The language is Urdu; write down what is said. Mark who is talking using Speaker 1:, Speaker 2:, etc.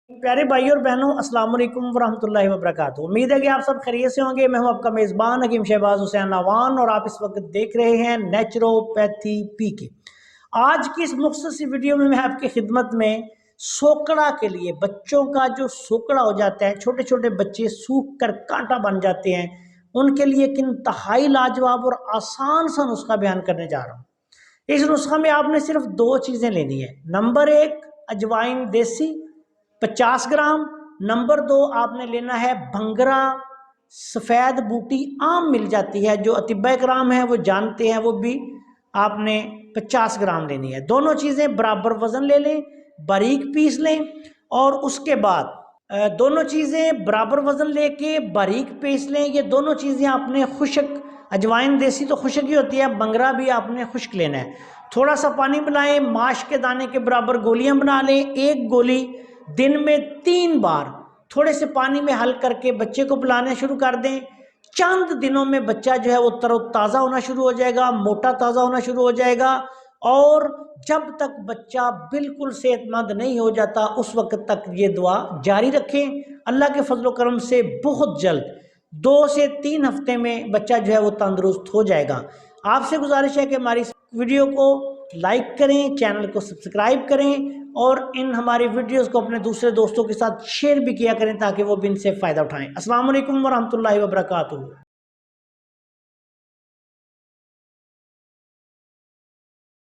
Speaker 1: پیارے بھائی اور بہنوں، السلام علیکم ورحمۃ اللہ وبرکاتہ۔ امید ہے کہ آپ سب خیریت سے ہوں گے۔ میں ہوں آپ کا میزبان حکیم شہباز حسین نوان اور آپ اس وقت دیکھ رہے ہیں نیچروپیتھی پی کے۔ آج کی اس مختصر ویڈیو میں آپ کی خدمت میں سوکڑا کے لیے، بچوں کا جو سوکڑا ہو جاتا ہے، چھوٹے چھوٹے بچے سوکھ کر کانٹا بن جاتے ہیں، ان کے لیے ایک انتہائی لاجواب اور آسان سا نسخہ بیان کرنے جا رہا ہوں۔ اس نسخہ میں آپ نے صرف 2 چیزیں لینی ہے۔ نمبر 1 اجوائن دیسی 50 گرام۔ نمبر 2 آپ نے لینا ہے بھنگرا سفید بوٹی، عام مل جاتی ہے، جو اطباء کرام ہیں وہ جانتے ہیں، وہ بھی آپ نے 50 گرام لینی ہے۔ دونوں چیزیں برابر وزن لے لیں، باریک پیس لیں، اور اس کے بعد دونوں چیزیں برابر وزن لے کے باریک پیس لیں۔ یہ دونوں چیزیں آپ نے خشک، اجوائن دیسی تو خشک ہی ہوتی ہے، بنگرا بھی آپ نے خشک لینا ہے۔ تھوڑا سا پانی ملائیں، ماش کے دانے کے برابر گولیاں بنا لیں۔ ایک گولی دن میں 3 بار تھوڑے سے پانی میں حل کر کے بچے کو پلانا شروع کر دیں۔ چند دنوں میں بچہ جو ہے وہ تر و تازہ ہونا شروع ہو جائے گا، موٹا تازہ ہونا شروع ہو جائے گا، اور جب تک بچہ بالکل صحت مند نہیں ہو جاتا اس وقت تک یہ دعا جاری رکھیں۔ اللہ کے فضل و کرم سے بہت جلد 2 سے 3 ہفتے میں بچہ جو ہے وہ تندرست ہو جائے گا۔ آپ سے گزارش ہے کہ ہماری اس ویڈیو کو لائک کریں، چینل کو سبسکرائب کریں، اور ان ہماری ویڈیوز کو اپنے دوسرے دوستوں کے ساتھ شیئر بھی کیا کریں تاکہ وہ بھی ان سے فائدہ اٹھائیں۔ السلام علیکم ورحمۃ اللہ وبرکاتہ۔